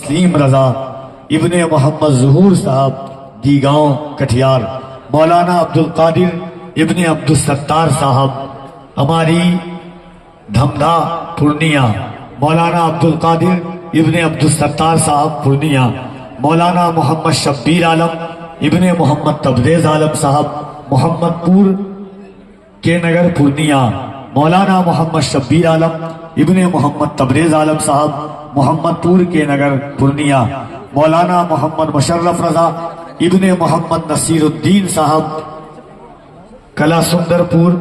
तस्लीम रजा इब्ने मोहम्मद ज़हूर साहब दीगांव कठियार, मौलाना अब्दुल कादिर इब्ने अब्दुल सत्तार साहब हमारी धमधा पूर्णिया, मौलाना अब्दुल कादिर इब्ने अब्दुल सत्तार साहब पूर्णिया, मौलाना मोहम्मद शब्बीर आलम इब्ने मोहम्मद तबरेज आलम साहब मोहम्मदपुर के नगर पूर्णिया, मौलाना मोहम्मद शब्बीर आलम इब्ने मोहम्मद तबरेज आलम साहब मोहम्मदपुर के नगर पूर्णिया, मौलाना मोहम्मद मुशर्रफ रजा इब्ने मोहम्मद नसीरुद्दीन साहब कला सुंदरपुर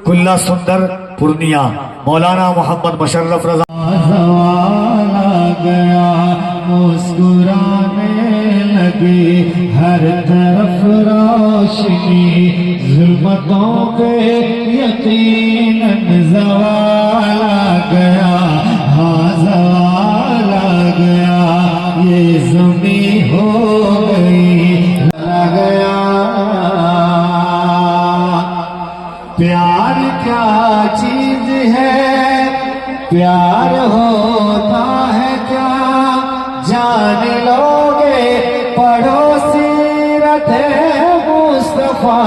कुल्ला सुंदर पूर्णिया, मौलाना मोहम्मद मुशर्रफ रजा गया मुस्कुराने लगी हर तरफ रोशनी जुल्मतों पे यकीनन ज़वाल आ गया, हाँ ज़वाल आ गया, ये ज़मी हो गई आ गया। प्यार क्या चीज है, प्यार होता है क्या, जान लोगे पड़ोसी रथे मुस्तफा।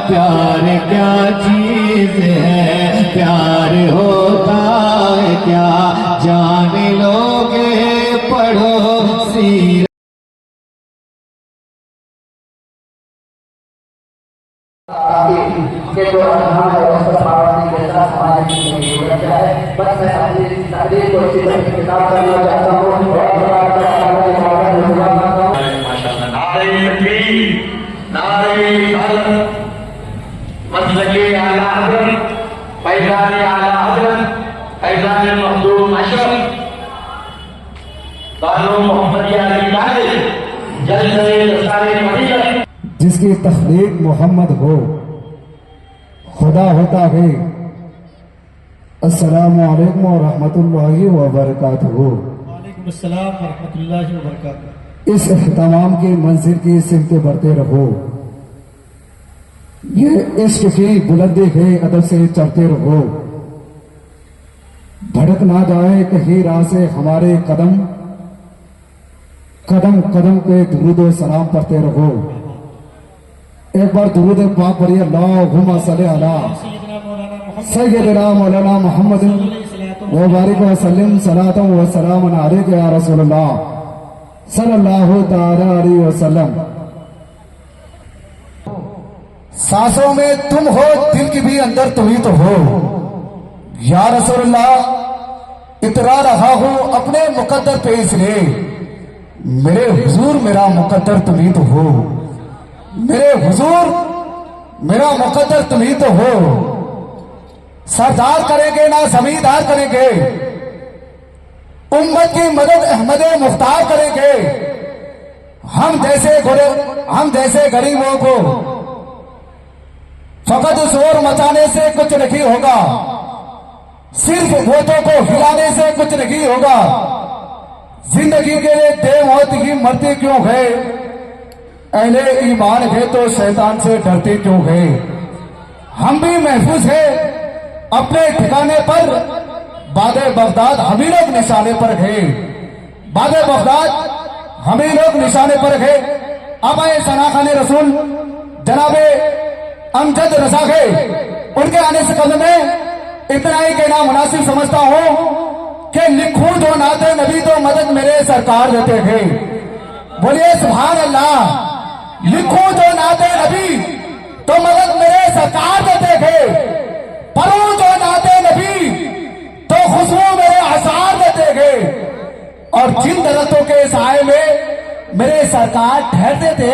प्यार क्या चीज है, प्यार होता है क्या, जान लोगे पड़ोसी। के जो हमारे पाबंदी के साथ हमारे है, बस मैं अपनी तकरीर को इसी तरह किताब करना चाहता हूँ जिसकी तख्लीक मोहम्मद हो खुदा होता है। अस्सलामु अलैकुम व रहमतुल्लाहि व बरकातुहू। वालेकुम अस्सलाम व रहमतुल्लाहि व बरकातुहू। इस इख्तिताम की मंजिल की सिमते बढ़ते रहो, ये इश्क की बुलंदी है, अदब से चढ़ते रहो। भड़क ना जाए कहीं राह से हमारे कदम, कदम कदम पे दुरूद सलाम पढ़ते रहो। एक बार दुरूद पाक पढ़िए, अल्लाहुम्मा सल्ली अला सय्यिदना मौलाना मोहम्मद व बारिक व सल्लिम सलातन व सलामन अलैका या रसूलल्लाह सल्लल्लाहु तआला अलैहि वसल्लम। सांसों में तुम हो, दिल की भी अंदर तुम ही तो हो। या रसूलल्लाह इतरा रहा हूं अपने मुकद्दर पे, इसलिए मेरे हुजूर मेरा मुकद्दर तुम ही तो हो। मेरे हुजूर मेरा मुकद्दर तुम ही तो हो। सरदार करेंगे ना जमींदार करेंगे, उम्मत की मदद अहमद मुख्तार करेंगे। हम जैसे गरीबों को फकत जोर मचाने से कुछ नहीं होगा, सिर्फ वोटों को हिलाने से कुछ नहीं होगा। जिंदगी के लिए दे मौत ही मरते क्यों है, अहले ईमान है तो शैतान से डरते क्यों है। हम भी महफूज है अपने ठिकाने पर, बादे बगदाद हम ही लोग निशाने पर है। बादे बगदाद हम ही लोग निशाने पर है। अब आए सना खाने रसूल जनाबे अमजद रजा है, उनके आने से कदम में इतना ही कहना मुनासिब समझता हूं कि लिखूं जो नाते नबी तो मदद मेरे सरकार देते हैं। बोलिए सुभान अल्लाह। लिखूं जो नाते नबी तो मदद मेरे सरकार देते हैं, पढ़ूं जो नाते नबी तो खुशबू मेरे आसार देते हैं। और जिन दरख्तों के साए में मेरे सरकार ठहरते थे,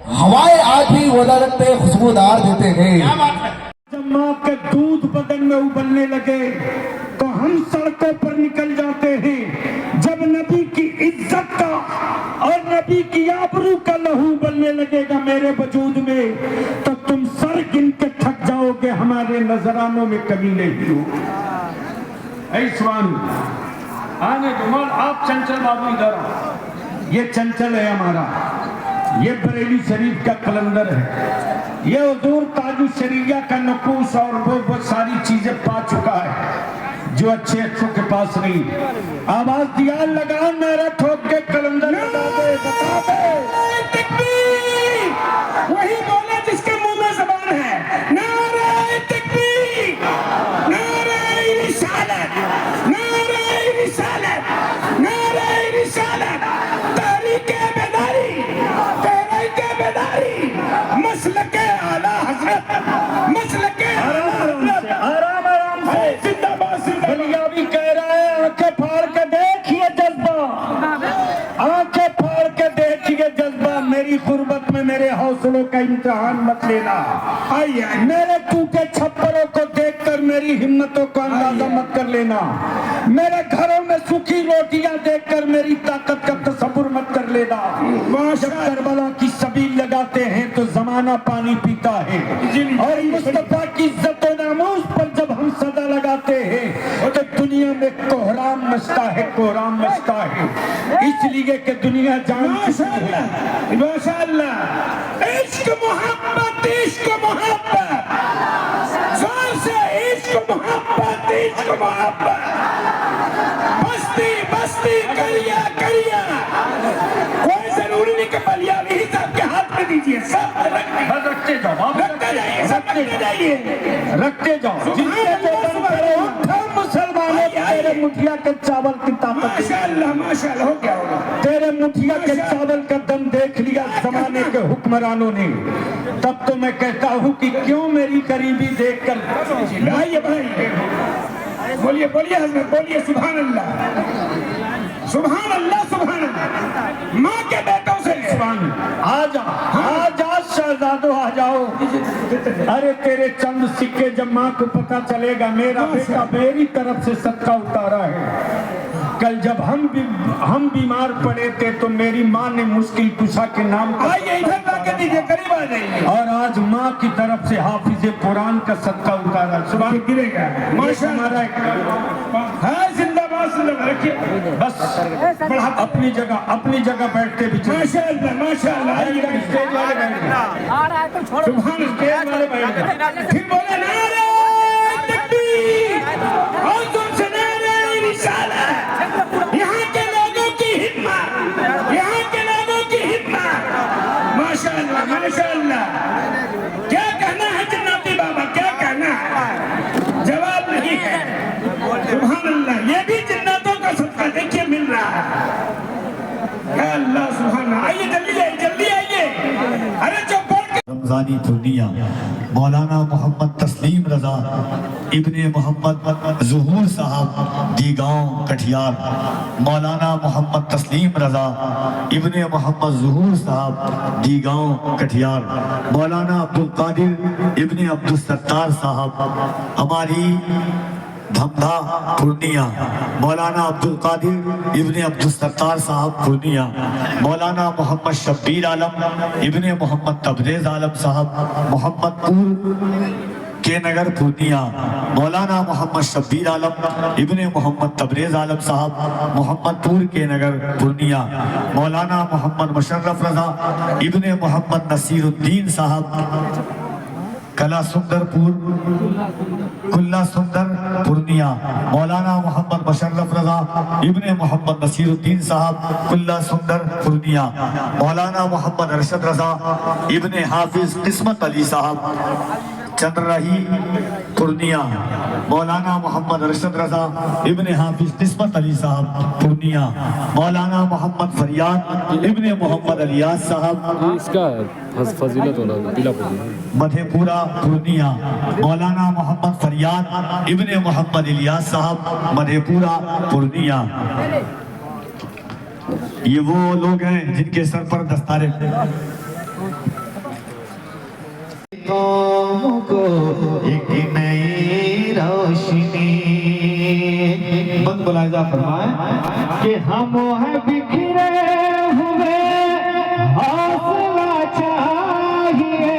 हवाएं आज भी वो दरख्त खुशबूदार देते हैं। जब माँ के दूध बदन में उबलने लगे तो हम सड़कों पर निकल जाते हैं। जब नबी की इज्जत का और नबी की आबरू का लहू उबलने लगेगा मेरे वजूद में, तो तुम सर गिन के थक जाओगे, हमारे नजरानों में कमी नहीं होगी। आने जुमल आप चंचल बाबू इधर आओ। ये चंचल है हमारा, ये बरेली शरीफ का कलंदर है, ये हुजूर ताजु शरीया का नकूश और वो सारी चीजें पा चुका है। जो अच्छे अच्छों के पास नहीं। आवाज दिया लगाओ, नारा ठोक के कलंदर बता दे, बता दे। तकबीर, वही बोला जिसके मुंह में ज़बान है। नारे तकबीर, नारे रिसालत, नारे रिसालत, नारे रिसालत, तहरीके बेदारी, तहरीके बेदारी, मसलके आला हज़रत, मसलके आला हज़रत। आराम आराम से, जिंदाबाद जिंदाबाद। भी कह रहा है, आंखें फाड़ के देखिए जज्बा, आंखें फाड़ के देखिए जज्बा। मेरी गुर्बत में मेरे हौसलों का इम्तिहान मत लेना। आइए, मेरे टूटे छप्परों को देखकर मेरी हिम्मतों का अंदाजा मत कर लेना। मेरे घरों में सूखी रोटियां देखकर मेरी ताकत का तसव्वुर मत कर लेना। जब करबला की सबील लगाते हैं तो जमाना पानी पीता है, और मुस्तफा की इज्जत और नामूस पर जब हम सदा लगाते हैं तो दुनिया में कोहराम मचता है, कोहराम मचता है। इसलिए कि दुनिया जान चुकी है। माशाअल्लाह, इश्क मोहब्बत, इश्क मोहब्बत, जोर से इश्क मोहब्बत, इश्क मोहब्बत। बस्ती बस्ती, करिया करिया, कोई जरूरी नहीं कि बलिया भी साहब के हाथ में दीजिए। सब रखते जाओ, रखते जाइए, सब रखते जाइए, रखते जाओ। जिससे जो बन करे उठा मुसलमानों, तेरे मुठिया के चावल की ताकत। माशाअल्लाह माशाअल्लाह, हो क्या होगा। तेरे मुठिया के चावल का दम देख लिया जमाने के हुक्मरानों ने। तब तो मैं कहता हूँ कि क्यों मेरी करीबी देखकर। भाई भाई बोलिए बोलिए हजरत, बोलिए सुभान अल्लाह, सुभान अल्लाह, सुभान अल्लाह। माँ के बेटों से सुभान। आ जा शहजादो, आ जाओ। अरे तेरे चंद सिक्के जब माँ को पता चलेगा मेरा बेटा मेरी तरफ से सदका उतारा है। कल जब हम बीमार पड़े थे तो मेरी माँ ने मुश्किल कुशा के नाम आइए इधर लाके दीजिए, करीब आ जाइए। और आज माँ की तरफ से हाफिज कुरान का सदका उतारा। सुभान गिरेगा माशाअल्लाह। हाँ, जिंदाबाद जिंदाबाद रखिए। बस बढ़ा अपनी जगह बैठते भी माशाअल्लाह माशाअल्लाह। स्टेज वाले बैठ गए, सुभान, स्टेज वाले बैठ गए। फिर बोले नारे तकबीर, और तुमसे नारे रिसालत। यहाँ के लोगों की हिम्मत, यहाँ के लोगों की हिम्मत। माशाअल्लाह माशाअल्लाह। क्या कहना है जन्नती बाबा, क्या कहना है? जवाब नहीं है। सुभान अल्लाह, ये भी जन्नतों का सदका देखिए मिल रहा है। अल्लाह सुभान अल्लाह। आइए जल्दी आइए, जल्दी आइए। अरे जो रमजानी पूर्णिया मौलाना मोहम्मद तस्लीम रजा इब्ने मोहम्मद ज़हूर साहब दीगांव कठियार। मौलाना मोहम्मद तस्लीम रजा इब्ने मोहम्मद ज़हूर साहब दीगांव कठियार। मौलाना अब्दुल कादिर इब्ने अब्दुल सत्तार साहब हमारी धमधा पूर्णिया। मौलाना अब्दुल कादिर इब्ने अब्दुल सत्तार साहब पूर्णिया। मौलाना मोहम्मद शब्बीर आलम इब्ने मोहम्मद तबरेज आलम साहब मोहम्मदपुर के नगर पूर्णिया। मौलाना मोहम्मद शब्बीर आलम इब्ने मोहम्मद तबरेज आलम साहब मोहम्मदपुर के नगर पूर्णिया। मौलाना मोहम्मद मुशर्रफ रजा इब्ने मोहम्मद नसीरुद्दीन साहब कला सुंदरपुर कुल्ला सुंदर पूर्णिया। मौलाना मोहम्मद मुशर्रफ रजा इब्ने मोहम्मद नसीरुद्दीन साहब कुल्ला सुंदर पूर्णिया। मौलाना मोहम्मद अरशद रजा इब्ने हाफिज किस्मत अली साहब चंद्रराही पूर्णिया। मौलाना मोहम्मद अरशद रजा इब्ने हाफिज किस्मत अली साहब पूर्णिया। मौलाना मोहम्मद फरियाद इब्ने मोहम्मद अलियास साहब इसका फजीलत होना पीला मधेपुरा पूर्णिया। मौलाना मोहम्मद फरियाद इब्ने मोहम्मद इलियास साहब मधेपुरा पूर्णिया। ये वो लोग हैं जिनके सर पर दस्तारे को एक नई रोशनी बंद बुलाइजा फरमाए कि हम है बिखरे हुए हौसला चाहिए।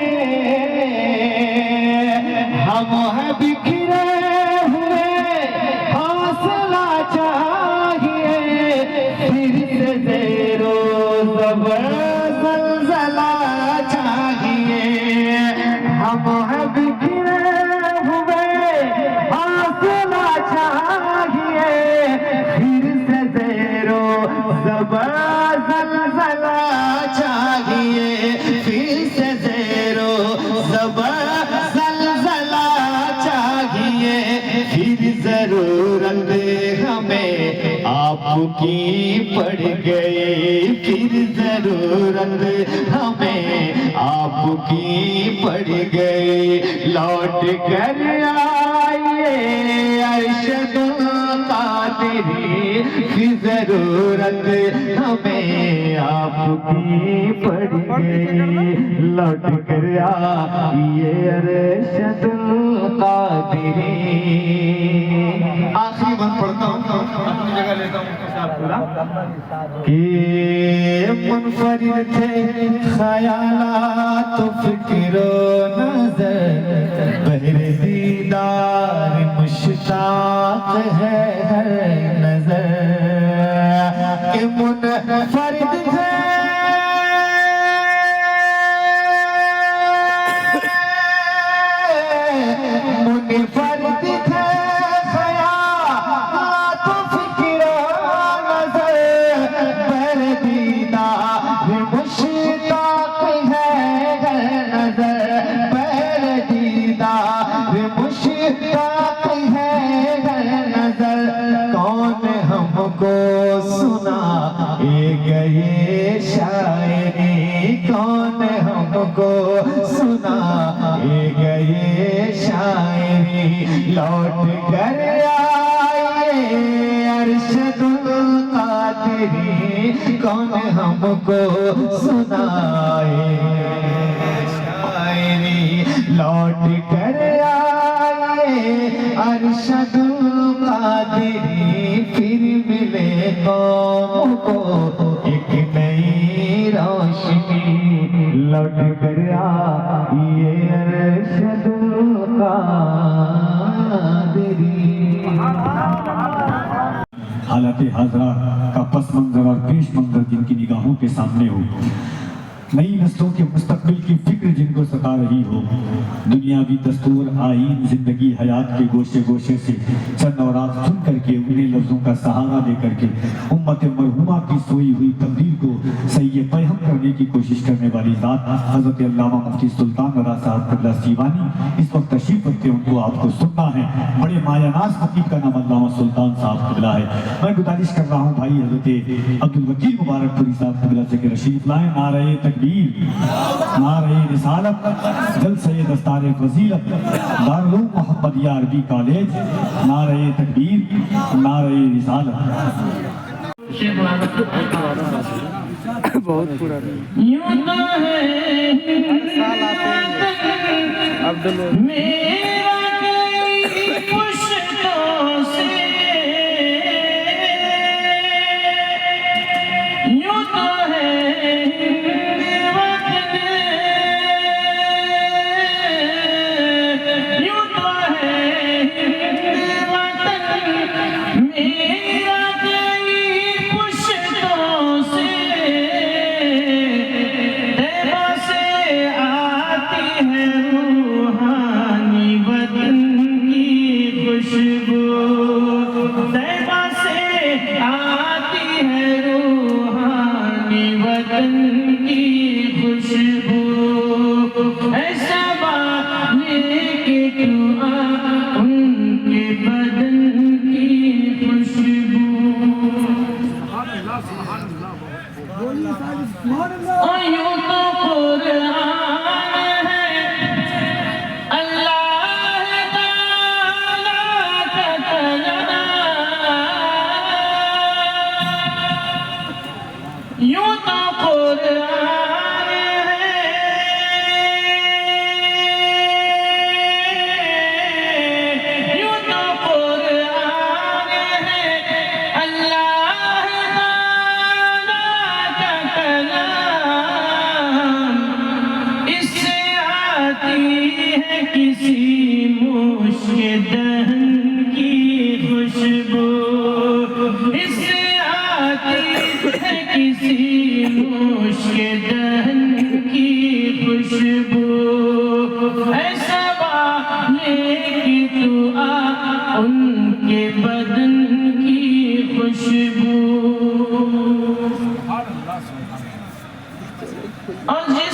हम है बिखरे हुए हौसला चाहिए। फिर से ज़ेरो ज़बर ज़लज़ला चाहिए। हम है बिखरे हुए हौसला चाहिए। ज़बर ज़लज़ला चाहिए, फिर से ज़ेरो ज़बर ज़लज़ला चाहिए, फिर ज़रूरत हमें आपकी पड़ गई, फिर ज़रूरत हमें आपकी पड़ गई। लौट कर आइए अरशदुल कादिरी, फिर ज़रूरत हमें आपकी पड़ गई। लौट कर आइए अरशदुल कादिरी। आखिरी बंद पढ़ता हूँ, अपनी जगह लेता हूँ कि मुनफरिद थे ख्यालात फिक्रो नजर, बहरे दीदार मुश्ताक है हर नजर। कि मुनफरिद थे मुनफरिद थे ख्यालात फिक्रो नजर, बहरे दीदार मुश्ताक है हर नजर, बहरे दीदार मुश्ताक है हर नजर। कौन हमको सुना ये शायरी, कौन हमको सुना ये शायरी। लौट कर आए अरशदुल कादिरी, कौन हमको सुनाए शायरी। लौट कर आए अरशदुल कादिरी, फिर मिले कौम को एक नई रोशनी। लौट कर आए अरशदुल कादिरी। हालात हाजरा का पस मंजर और पेश मंजर जिनकी निगाहों के सामने हो, नई नस्लों के मुस्तकबिल की फिक्र जिनको सता रही हो, दुनियावी दस्तूर आईन जिंदगी हयात के गोशे गोशे से चंद औरात सुन करके उन्हें लफ्जों का सहारा दे करके उम्मत मरहुमा की सोई हुई तकदीर को सही पैहम करने की कोशिश करने वाली जात हजरत अल्लामा मुफ्ती सुल्तान रज़ा साहब क़िबला सीवानी इस वक्त तशरीफ रखते, उनको आपको सुनना है। बड़े मायानाज खतीब का नाम अल्लामा सुल्तान साहब क़िबला है। मैं गुजारिश कर रहा हूँ भाई हजरत अब्दुल वकील मुबारकपुरी साहब क़िबला से कि तशरीफ लाएं। नारे तकबीर, नारे रिसालत, जलसे दस्तारे फजीलत, दारुल मोहम्मदिया अरबी कॉलेज। नारे तकबीर, नारे रिसालत। बहुत पुरानी यूं तो है अब्दुल मेरा कई पुश्तों से, यूं तो है वतन, यूं तो है वतन मेरा कई पुश्तों से। तैबा से आती है रूहानी वतन की खुशबू, तैबा से आती है रूहानी वतन की खुशबू। ऐसा लेके तू आ उनके बदन की खुशबू। और यूं तो कुरान है अल्लाह ताला का कलाम, यूं तो कुरान है, यूं तो कुरान है अल्लाह ताला का कलाम। इससे आती है किसी मुश्के दहन की खुशबू, इससे आती है किसी मुश्के दहन की खुशबू। ऐसा लेके तू आ उनके बदन की खुशबू। अजब